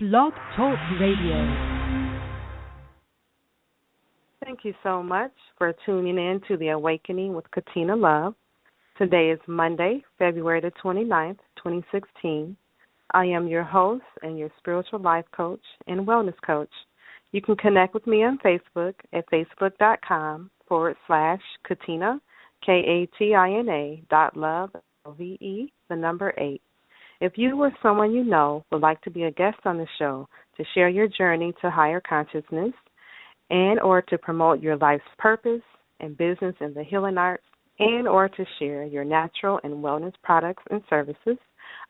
Blog Talk Radio. Thank you so much for tuning in to The Awakening with Katina Love. Today is Monday, February the 29th, 2016. I am your host and your spiritual life coach and wellness coach. You can connect with me on Facebook at facebook.com/Katina, Katina .love, the number 8. If you or someone you know would like to be a guest on the show to share your journey to higher consciousness and or to promote your life's purpose and business in the healing arts and or to share your natural and wellness products and services,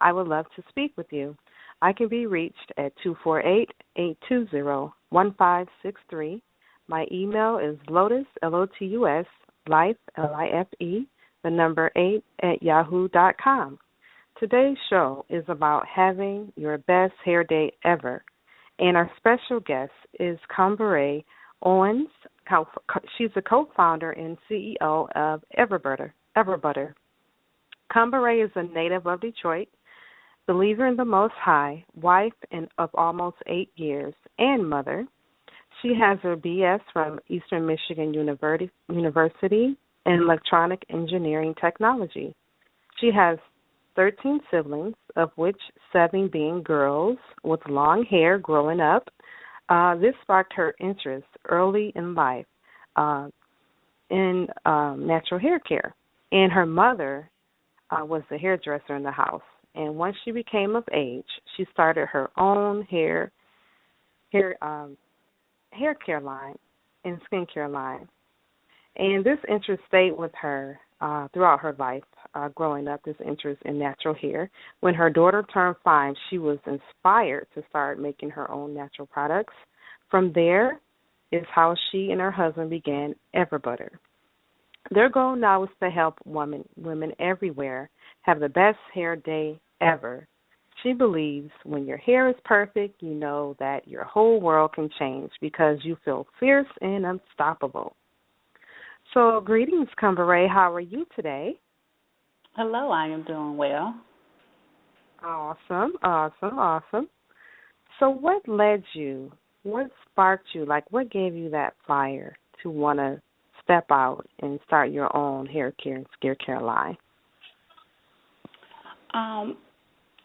I would love to speak with you. I can be reached at 248-820-1563. My email is lotus, L-O-T-U-S, life, L-I-F-E, the number 8 at yahoo.com. Today's show is about having your best hair day ever, and our special guest is Kummbareh Owens. She's a co-founder and CEO of EverButter. Kummbareh is a native of Detroit, believer in the Most High, wife of almost 8 years, and mother. She has her BS from Eastern Michigan University in electronic engineering technology. She has 13 siblings, of which 7 being girls with long hair growing up. This sparked her interest early in life in natural hair care. And her mother was the hairdresser in the house. And once she became of age, she started her own hair care line and skincare line. And this interest stayed with her throughout her life, growing up, this interest in natural hair. When her daughter turned 5, she was inspired to start making her own natural products. From there is how she and her husband began EverButter. Their goal now is to help women everywhere have the best hair day ever. She believes when your hair is perfect, you know that your whole world can change because you feel fierce and unstoppable. So, greetings, Kummbareh. How are you today? Hello, I am doing well. Awesome. So what sparked you, what gave you that fire to want to step out and start your own hair care and skincare line?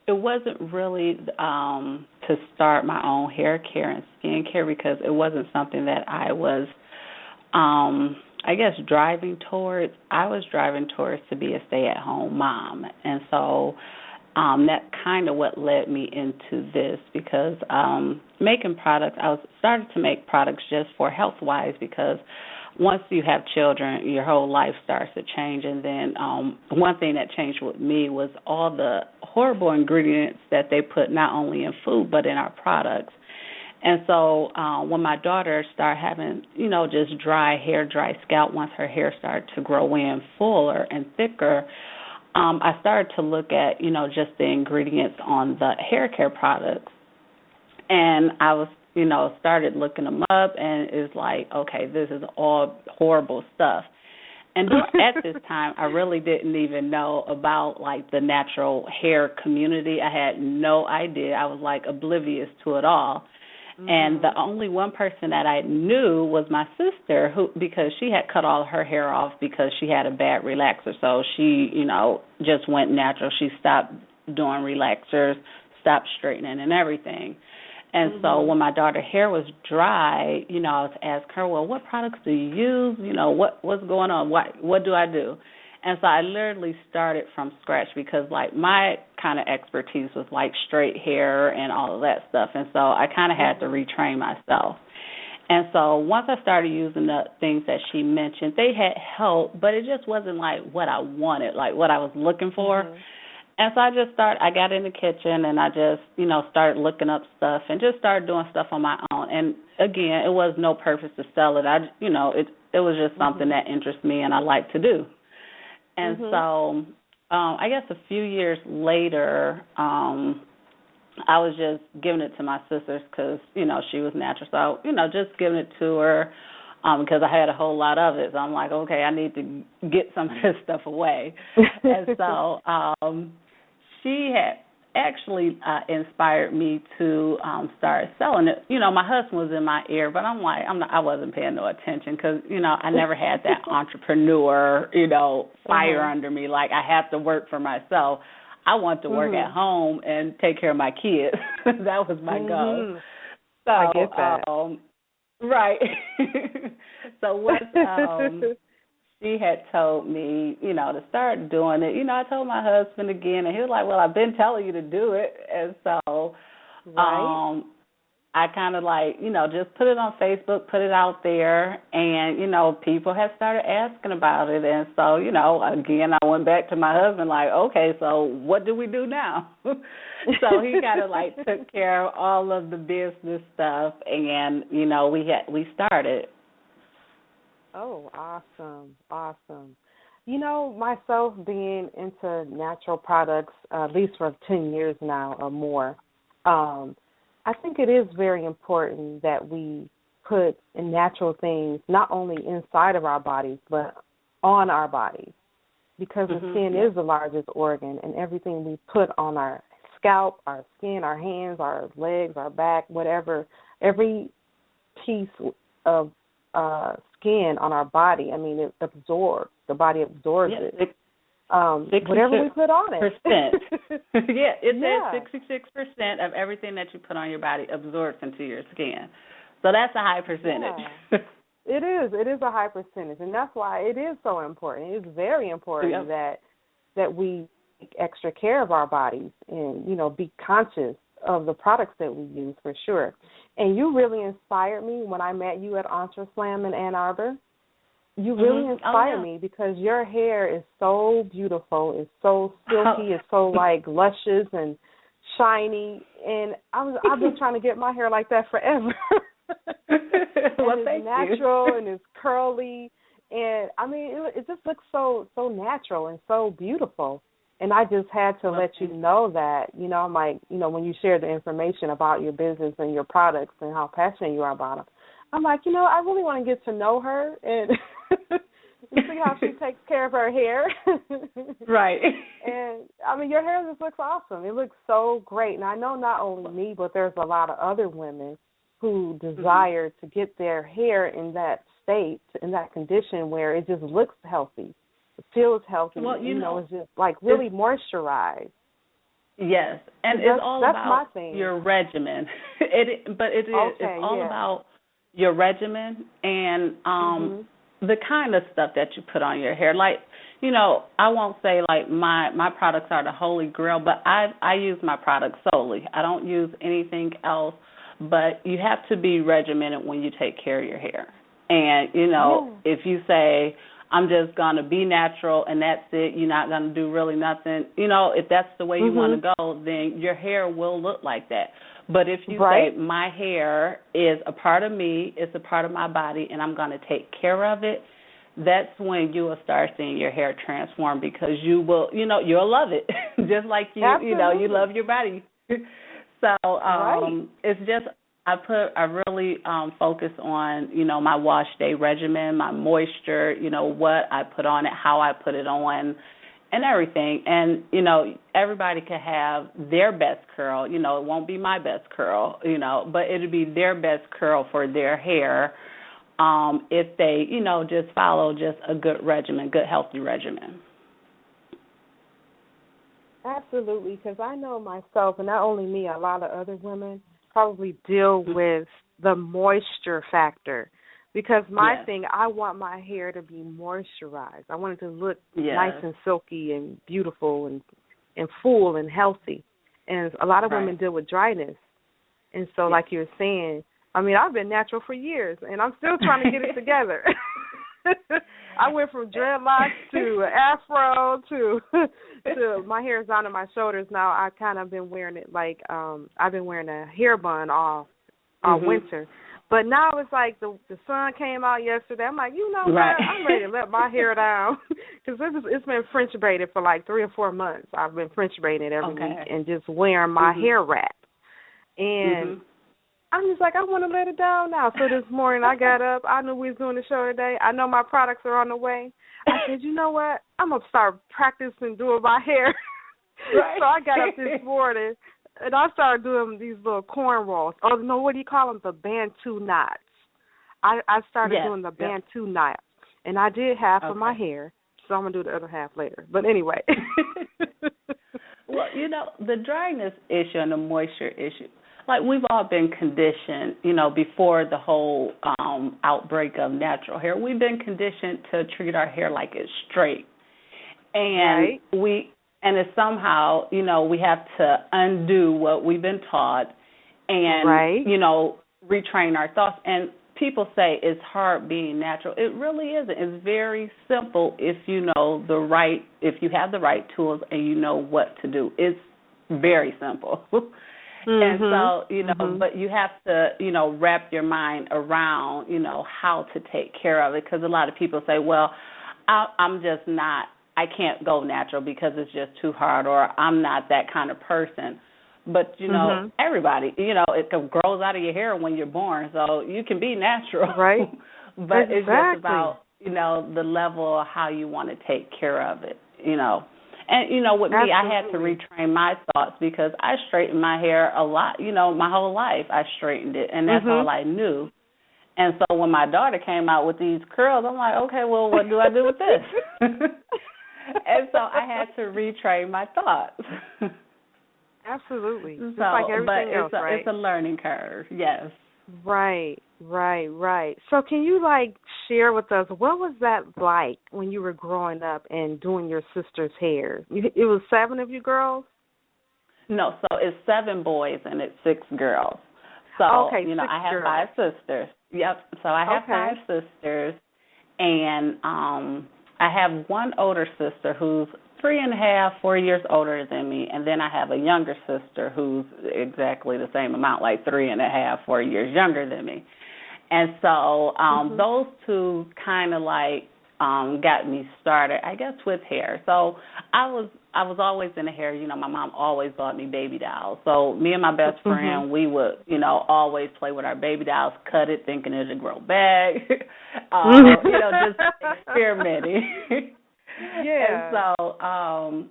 It wasn't really to start my own hair care and skincare because it wasn't something that I was driving towards. I was driving towards to be a stay-at-home mom. And so that kind of what led me into this because making products, I started to make products just for health-wise because once you have children, your whole life starts to change. And then one thing that changed with me was all the horrible ingredients that they put not only in food but in our products. And so when my daughter started having, just dry hair, dry scalp, once her hair started to grow in fuller and thicker, I started to look at, just the ingredients on the hair care products. And I was, started looking them up, and it's like, okay, this is all horrible stuff. And at this time, I really didn't even know about, the natural hair community. I had no idea. I was, oblivious to it all. Mm-hmm. And the only one person that I knew was my sister, because she had cut all her hair off because she had a bad relaxer. So she, just went natural. She stopped doing relaxers, stopped straightening and everything. And mm-hmm. So when my daughter's hair was dry, I was asking her, well, what products do you use? What's going on? What do I do? And so I literally started from scratch because, my kind of expertise was, straight hair and all of that stuff. And so I kind of had to retrain myself. And so once I started using the things that she mentioned, they had help, but it just wasn't, what I wanted, what I was looking for. Mm-hmm. And so I got in the kitchen and I just, started looking up stuff and just started doing stuff on my own. And, again, it was no purpose to sell it. It was just something mm-hmm. that interests me and I like to do. And mm-hmm. so I guess a few years later, I was just giving it to my sisters because, she was natural. So, just giving it to her because I had a whole lot of it. So I'm like, okay, I need to get some of this stuff away. And so she had actually inspired me to start selling it. You know, my husband was in my ear, but I wasn't paying no attention because, you know, I never had that entrepreneur, you know, fire under me. Like, I have to work for myself. I want to work at home and take care of my kids. That was my goal. So, I get that. Right. So once she had told me, you know, to start doing it, you know, I told my husband again, and he was like, well, I've been telling you to do it. And so I kind of like, you know, just put it on Facebook, put it out there, and, you know, people have started asking about it. And so, you know, again, I went back to my husband like, okay, so what do we do now? So he kind of like took care of all of the business stuff, and, you know, we started. Oh, awesome. You know, myself being into natural products, at least for 10 years now or more, I think it is very important that we put in natural things not only inside of our bodies but on our bodies, because the skin is the largest organ, and everything we put on our scalp, our skin, our hands, our legs, our back, whatever, every piece of skin on our body, I mean, it absorbs. The body absorbs it. Whatever we put on it. It says 66% of everything that you put on your body absorbs into your skin. So that's a high percentage. Yeah. It is a high percentage, and that's why it is so important. It is very important that we take extra care of our bodies and, you know, be conscious of the products that we use, for sure. And you really inspired me when I met you at EntreSlam in Ann Arbor. You really inspire me because your hair is so beautiful. It's so silky. It's so, like, luscious and shiny. And I've been trying to get my hair like that forever. Well, it's natural and it's curly. And, I mean, it just looks so natural and so beautiful. And I just had to let you know that, you know, I'm like, you know, when you share the information about your business and your products and how passionate you are about them, I'm like, you know, I really want to get to know her and see how she takes care of her hair. Right. And, I mean, your hair just looks awesome. It looks so great. And I know not only me, but there's a lot of other women who desire to get their hair in that state, in that condition where it just looks healthy. It feels healthy. Well, you know, it's just, like, really moisturized. Yes, and it's all about your regimen. It's all about your regimen and the kind of stuff that you put on your hair. Like, you know, I won't say like my products are the holy grail, but I use my products solely. I don't use anything else, but you have to be regimented when you take care of your hair. And, you know, if you say, I'm just going to be natural and that's it, you're not going to do really nothing, you know, if that's the way you want to go, then your hair will look like that. But if you say, my hair is a part of me, it's a part of my body, and I'm going to take care of it, that's when you will start seeing your hair transform, because you will, you know, you'll love it, just like you know, you love your body. So it's just, I really focus on, you know, my wash day regimen, my moisture, you know, what I put on it, how I put it on, and everything. And, you know, everybody can have their best curl. You know, it won't be my best curl, you know, but it'll be their best curl for their hair if they, you know, just follow just a good regimen, good healthy regimen. Absolutely, because I know myself, and not only me, a lot of other women probably deal with the moisture factor. Because my thing, I want my hair to be moisturized. I want it to look nice and silky and beautiful and full and healthy. And a lot of women deal with dryness. And so like you were saying, I mean, I've been natural for years, and I'm still trying to get it together. I went from dreadlocks to afro to my hair is down to my shoulders now. I kind of been wearing it like I've been wearing a hair bun all winter. But now it's like the sun came out yesterday. I'm like, you know what? I'm ready to let my hair down, because it's been French braided for like 3 or 4 months. I've been French braiding it every week and just wearing my hair wrap. And I'm just like, I want to let it down now. So this morning I got up. I knew we was doing the show today. I know my products are on the way. I said, you know what? I'm going to start practicing doing my hair. Right. So I got up this morning and I started doing these little cornrows. Oh no, what do you call them? The Bantu knots. I started doing the Bantu knots, and I did half of my hair. So I'm gonna do the other half later. But anyway. Well, the dryness issue and the moisture issue, like we've all been conditioned, before the whole outbreak of natural hair, we've been conditioned to treat our hair like it's straight. And and it's somehow, we have to undo what we've been taught and, retrain our thoughts. And people say it's hard being natural. It really isn't. It's very simple if you have the right tools and you know what to do. It's very simple. And so, but you have to, wrap your mind around, how to take care of it, because a lot of people say, well, I can't go natural because it's just too hard, or I'm not that kind of person. But, everybody, it grows out of your hair when you're born, so you can be natural. Right. But it's just about, the level of how you want to take care of it, And, with me, I had to retrain my thoughts because I straightened my hair a lot, my whole life I straightened it, and that's all I knew. And so when my daughter came out with these curls, I'm like, okay, well, what do I do with this? And so I had to retrain my thoughts. Absolutely. Just like everything else, right? It's a learning curve, yes. Right. So can you, share with us, what was that like when you were growing up and doing your sister's hair? It was 7 of you girls? No, so it's 7 boys and it's 6 girls. So, I have 5 sisters. Yep, so I have 5 sisters, and I have one older sister who's 3.5, 4 years older than me, and then I have a younger sister who's exactly the same amount, like 3.5, 4 years younger than me. And so those two kind of got me started, I guess, with hair. So I was always in the hair. My mom always bought me baby dolls. So me and my best friend, we would, always play with our baby dolls, cut it, thinking it would grow back, just experimenting. Yeah. And so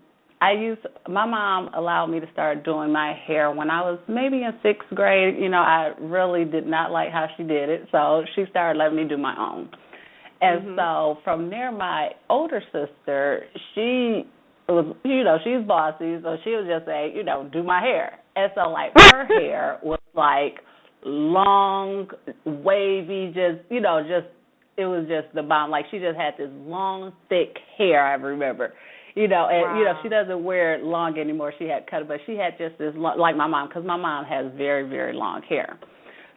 my mom allowed me to start doing my hair when I was maybe in 6th grade. I really did not like how she did it, so she started letting me do my own. And so from there, my older sister, she was, she's bossy, so she would just say, do my hair. And so, her hair was, long, wavy, it was just the bomb. She just had this long, thick hair, I remember. And, she doesn't wear it long anymore. She had cut it, but she had just this, like my mom, because my mom has very, very long hair.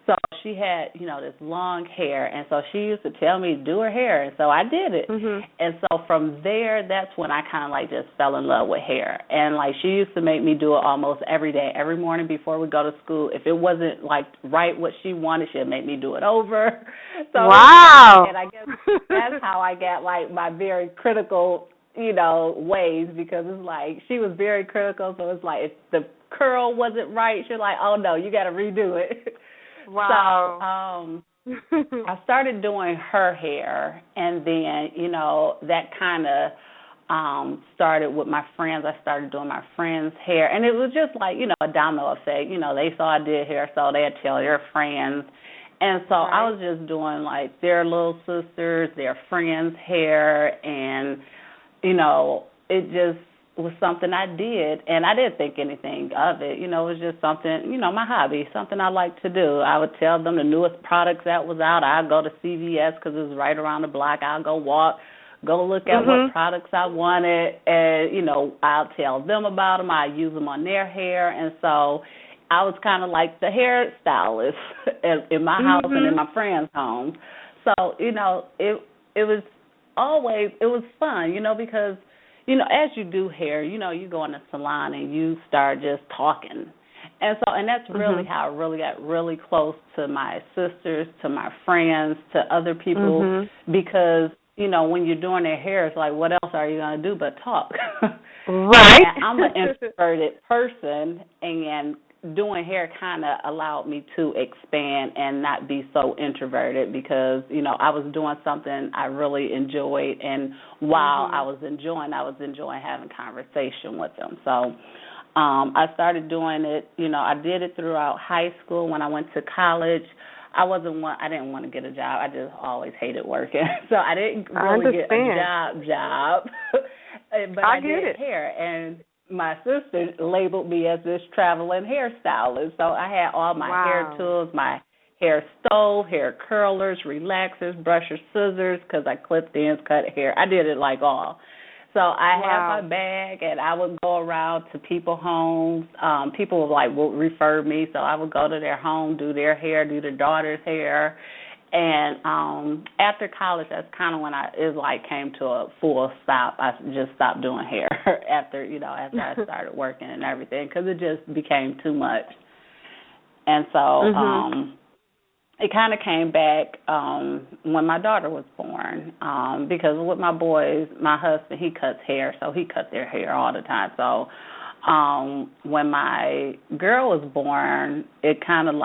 So she had, this long hair, and so she used to tell me to do her hair, and so I did it. And so from there, that's when I kind of just fell in love with hair. And she used to make me do it almost every day, every morning before we go to school. If it wasn't right what she wanted, she'd make me do it over. So wow. And I guess that's how I got my very critical, ways, because it's she was very critical. So it's if the curl wasn't right, she's oh no, you got to redo it. Wow. So I started doing her hair, and then, that kind of started with my friends. I started doing my friends' hair, and it was just a domino effect. They saw I did hair, so they'd tell their friends. And so I was just doing, their little sisters, their friends' hair, and, it just was something I did, and I didn't think anything of it. It was just something, my hobby, something I like to do. I would tell them the newest products that was out. I'd go to CVS because it was right around the block. I'll go walk, go look at what products I wanted, and, I'll tell them about them. I use them on their hair, and so I was kind of like the hairstylist in my house and in my friends' homes. So, it was fun, because as you do hair, you go in the salon and you start just talking. And that's really how I really got really close to my sisters, to my friends, to other people, because, when you're doing their hair, it's what else are you going to do but talk? Right. And I'm an introverted person, and doing hair kind of allowed me to expand and not be so introverted because, I was doing something I really enjoyed. And while I was enjoying having conversation with them. So I started doing it, I did it throughout high school. When I went to college, I didn't want to get a job. I just always hated working. So I didn't really get a job. But I did hair. And my sister labeled me as this traveling hairstylist. So I had all my hair tools, my hair stove, hair curlers, relaxers, brushes, scissors, because I clipped ends, cut hair. I did it like all. So I had my bag, and I would go around to people's homes. People would refer me, so I would go to their home, do their hair, do their daughter's hair. And after college, that's kind of when it came to a full stop. I just stopped doing hair after I started working and everything because it just became too much. And so it kind of came back when my daughter was born because with my boys, my husband, he cuts hair, so he cut their hair all the time. So when my girl was born, it kind of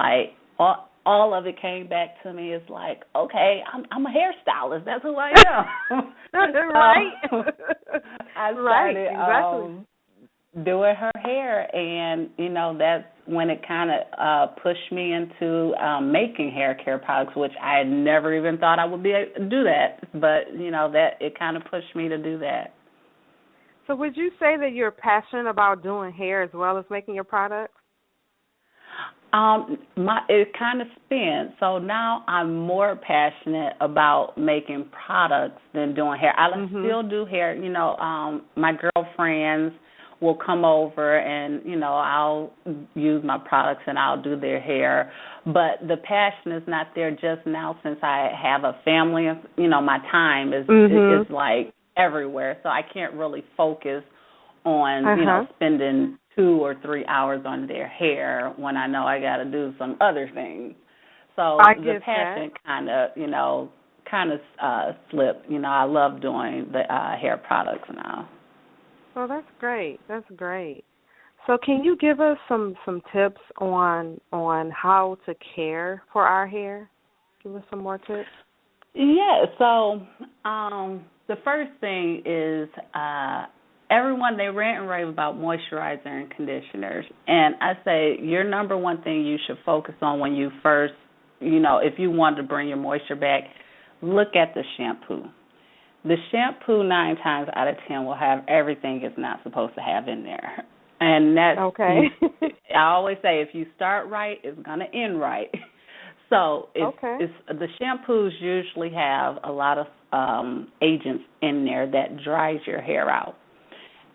all of it came back to me. It's like, okay, I'm a hairstylist. That's who I am. Right. I started doing her hair, and, that's when it kind of pushed me into making hair care products, which I had never even thought I would be able to do that. But, that it kind of pushed me to do that. So would you say that you're passionate about doing hair as well as making your products? It kind of spins. So now I'm more passionate about making products than doing hair. I still do hair. My girlfriends will come over and, I'll use my products and I'll do their hair. But the passion is not there just now since I have a family. My time is everywhere. So I can't really focus on, spending 2 or 3 hours on their hair when I know I got to do some other things. So the passion kind of slipped. I love doing the hair products now. Well, that's great. That's great. So can you give us some tips on how to care for our hair? Give us some more tips. Yeah. So the first thing is everyone, they rant and rave about moisturizer and conditioners. And I say your number one thing you should focus on when you first, if you want to bring your moisture back, look at the shampoo. The shampoo 9 times out of 10 will have everything it's not supposed to have in there. And that's okay. I always say if you start right, it's going to end right. So the shampoos usually have a lot of agents in there that dries your hair out.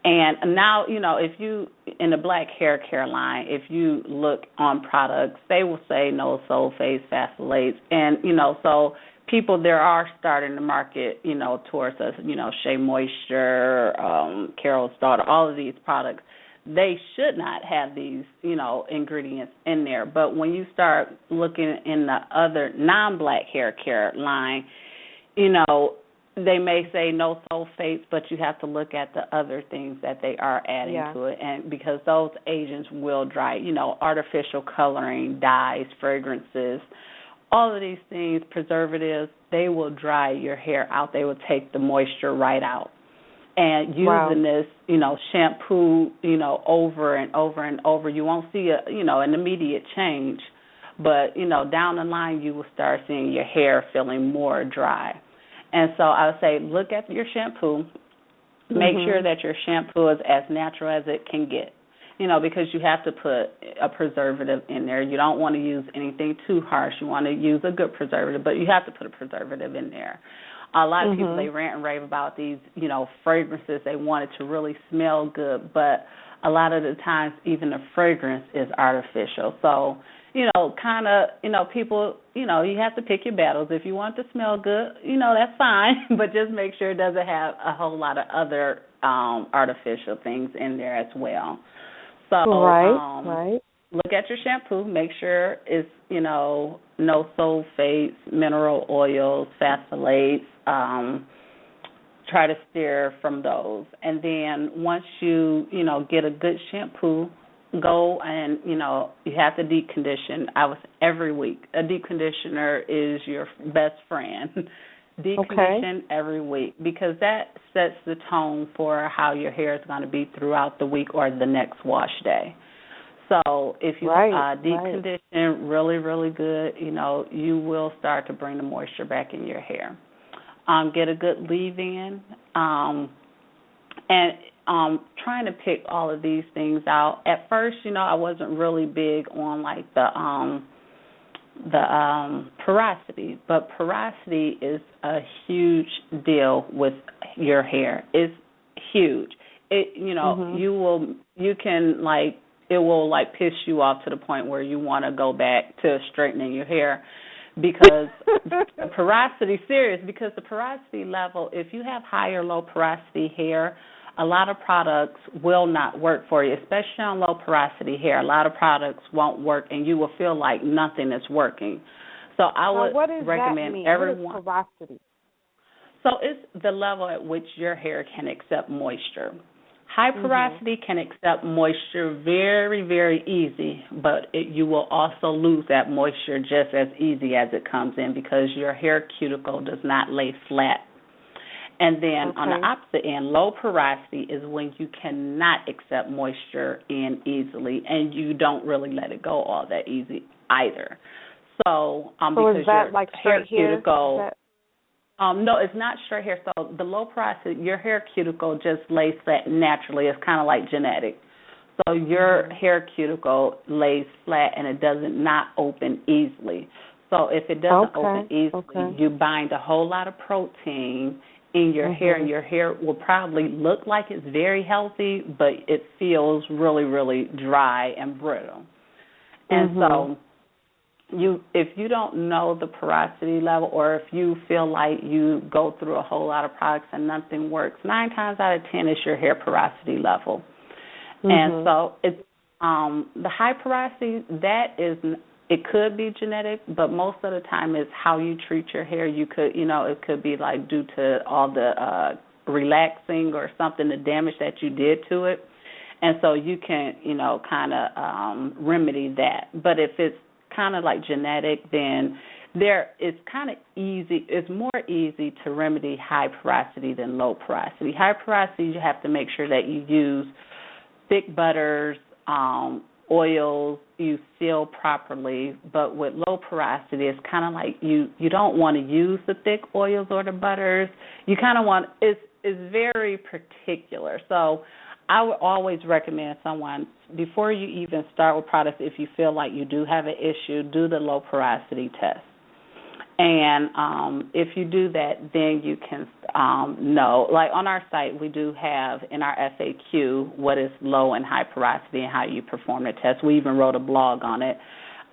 And now, if you, in the black hair care line, if you look on products, they will say no sulfates, phthalates, and, so people there are starting to market, towards us, Shea Moisture, Carol's Daughter, all of these products. They should not have these, ingredients in there. But when you start looking in the other non-black hair care line, they may say no sulfates, but you have to look at the other things that they are adding to it, and because those agents will dry, artificial coloring, dyes, fragrances, all of these things, preservatives, they will dry your hair out. They will take the moisture right out. And using this, shampoo, over and over and over, you won't see an immediate change, but down the line you will start seeing your hair feeling more dry. And so I would say look at your shampoo. Make sure that your shampoo is as natural as it can get, because you have to put a preservative in there. You don't want to use anything too harsh. You want to use a good preservative, but you have to put a preservative in there. A lot of people, they rant and rave about these, fragrances. They want it to really smell good, but a lot of the times even the fragrance is artificial. So, people, you have to pick your battles. If you want it to smell good, that's fine, but just make sure it doesn't have a whole lot of other artificial things in there as well. So look at your shampoo. Make sure it's, no sulfates, mineral oils, phthalates. Try to steer from those. And then once you, get a good shampoo, go and, you have to deep condition. Every week. A deep conditioner is your best friend. Deep condition every week, because that sets the tone for how your hair is going to be throughout the week or the next wash day. So if you deep condition really, really good, you will start to bring the moisture back in your hair. Get a good leave-in. And trying to pick all of these things out. At first, I wasn't really big on like the porosity, but porosity is a huge deal with your hair. It's huge. It it will like piss you off to the point where you want to go back to straightening your hair, because the porosity level, if you have high or low porosity hair, a lot of products will not work for you, especially on low porosity hair. A lot of products won't work, and you will feel like nothing is working. So I would recommend everyone. What is porosity? So it's the level at which your hair can accept moisture. High porosity can accept moisture very, very easy, but you will also lose that moisture just as easy as it comes in, because your hair cuticle does not lay flat. And then on the opposite end, low porosity is when you cannot accept moisture in easily, and you don't really let it go all that easy either. So because is that your like hair cuticle, no, it's not straight hair. So the low porosity, your hair cuticle just lays flat naturally. It's kind of like genetic. So your hair cuticle lays flat, and it doesn't not open easily. So if it doesn't open easily, you bind a whole lot of protein in your hair, and your hair will probably look like it's very healthy, but it feels really, really dry and brittle. And so if you don't know the porosity level, or if you feel like you go through a whole lot of products and nothing works, 9 times out of 10 is your hair porosity level. And so it's the high porosity, it could be genetic, but most of the time it's how you treat your hair. You could, it could be like due to all the relaxing or something, the damage that you did to it. And so you can, kind of remedy that. But if it's kind of like genetic, then it's kind of easy. It's more easy to remedy high porosity than low porosity. High porosity, you have to make sure that you use thick butters, oils, you seal properly. But with low porosity, it's kind of like you don't want to use the thick oils or the butters. You kind of want, it's very particular. So I would always recommend someone, before you even start with products, if you feel like you do have an issue, do the low porosity test. And if you do that, then you can know. Like on our site, we do have in our FAQ what is low and high porosity and how you perform the test. We even wrote a blog on it.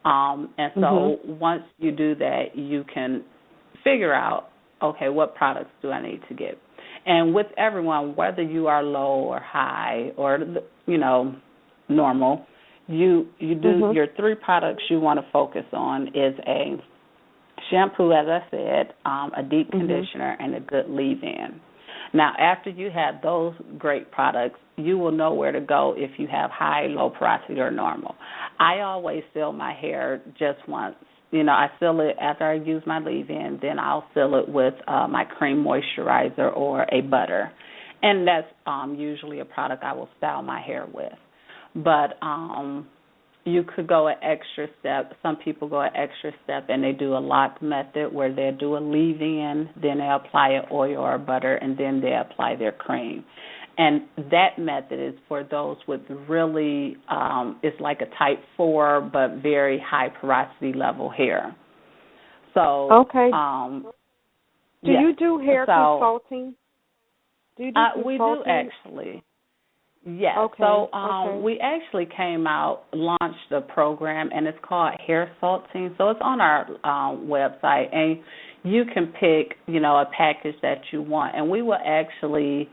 And so once you do that, you can figure out, okay, what products do I need to get? And with everyone, whether you are low or high or, normal, you do your 3 products you want to focus on is a shampoo, as I said, a deep conditioner, and a good leave-in. Now, after you have those great products, you will know where to go if you have high, low porosity, or normal. I always seal my hair just once. I seal it after I use my leave-in, then I'll seal it with my cream moisturizer or a butter. And that's usually a product I will style my hair with. But you could go an extra step. Some people go an extra step, and they do a lock method where they do a leave-in, then they apply an oil or butter, and then they apply their cream. And that method is for those with really, it's like a type 4 but very high porosity level hair. So, do you do hair consulting? Do you do consulting? We do actually. Yes. So we actually launched a program, and it's called Hair Salting. So it's on our website, and you can pick, a package that you want, and we will actually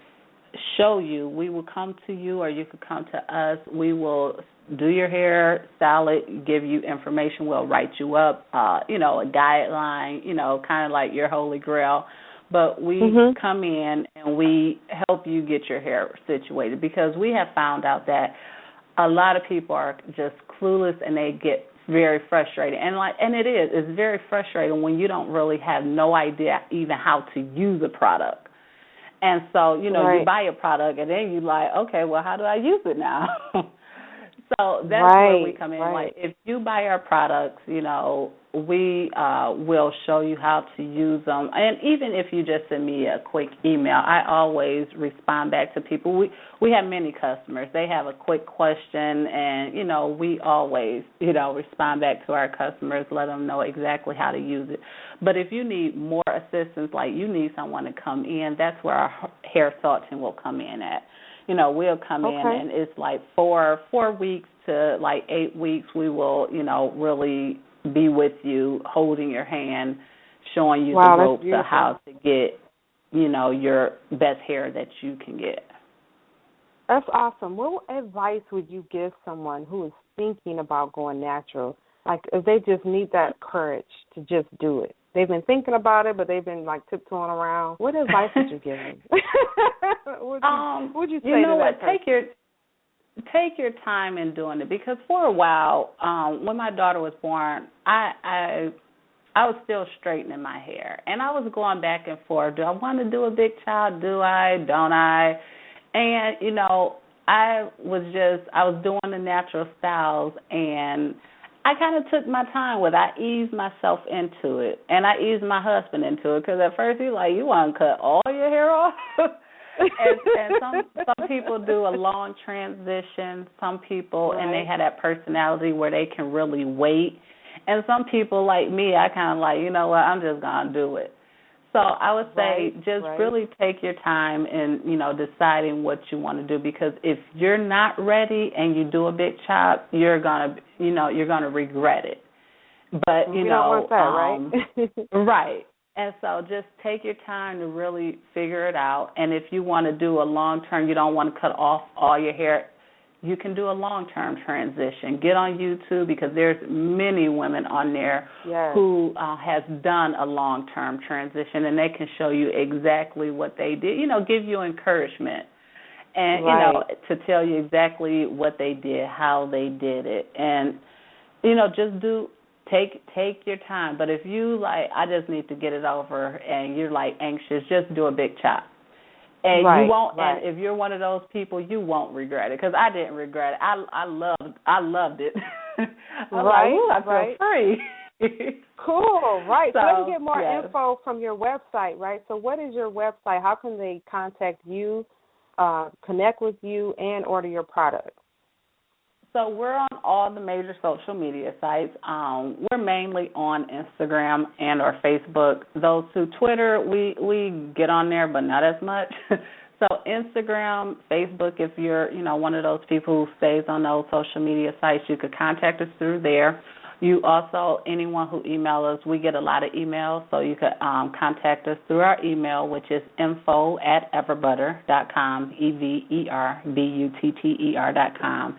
show you. We will come to you, or you could come to us. We will do your hair, style it, give you information. We'll write you up, a guideline, kind of like your holy grail. But we come in and we help you get your hair situated, because we have found out that a lot of people are just clueless and they get very frustrated. And it's very frustrating when you don't really have no idea even how to use a product. And so, you buy a product and then you're like, okay, well, how do I use it now? So that's where we come in. Right. Like, if you buy our products, we will show you how to use them. And even if you just send me a quick email, I always respond back to people. We have many customers. They have a quick question, and, we always, respond back to our customers, let them know exactly how to use it. But if you need more assistance, like you need someone to come in, that's where our hair salting will come in at. We'll come in and it's like 4 weeks to like 8 weeks. We will, really be with you, holding your hand, showing you the ropes of how to get, your best hair that you can get. That's awesome. What advice would you give someone who is thinking about going natural? Like, if they just need that courage to just do it. They've been thinking about it, but they've been, like, tiptoeing around. What advice would you give them? What would you say to that person? Take your time in doing it, because for a while, when my daughter was born, I was still straightening my hair, and I was going back and forth. Do I want to do a big child? Do I? Don't I? And, I was doing the natural styles, and I kind of took my time with it. I eased myself into it, and I eased my husband into it, because at first he's like, you want to cut all your hair off? and some people do a long transition. Some people, and they have that personality where they can really wait. And some people, like me, I kind of like, you know what, I'm just going to do it. So I would say really take your time in, deciding what you want to do, because if you're not ready and you do a big chop, you're going to regret it. But, you don't want that, right? Right. And so just take your time to really figure it out. And if you want to do a long-term, you don't want to cut off all your hair, you can do a long-term transition. Get on YouTube, because there's many women on there who has done a long-term transition, and they can show you exactly what they did, give you encouragement and, to tell you exactly what they did, how they did it. And, just take your time. But if you, I just need to get it over, and you're, anxious, just do a big chop. And you won't. And if you're one of those people, you won't regret it. Because I didn't regret it. I loved it. I feel free. Cool. Right. So let me get more info from your website. Right. So what is your website? How can they contact you, connect with you, and order your product? So we're on all the major social media sites. We're mainly on Instagram and or Facebook. Those two, Twitter, we get on there, but not as much. So Instagram, Facebook, if you're, one of those people who stays on those social media sites, you could contact us through there. You also, anyone who emails us, we get a lot of emails, so you could contact us through our email, which is info@everbutter.com, everbutter.com.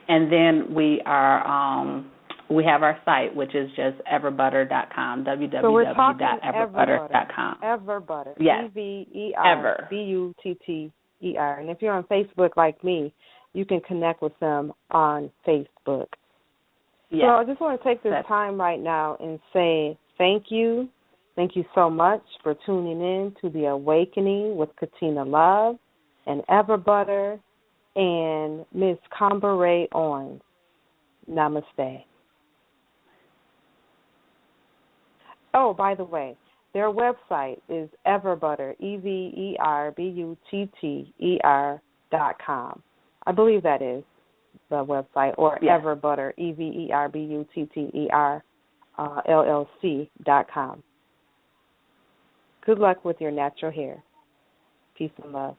And then we have our site, which is just everbutter.com, www.everbutter.com. EverButter. Yes. EverButter. And if you're on Facebook like me, you can connect with them on Facebook. Yes. So I just want to take this time right now and say thank you. Thank you so much for tuning in to The Awakening with Katina Love and EverButter and Ms. Kummbareh Owens. Namaste. Oh, by the way, their website is EverButter, everbutter.com. I believe that is the website, or EverButter, everbutter, LLC.com. Good luck with your natural hair. Peace and love.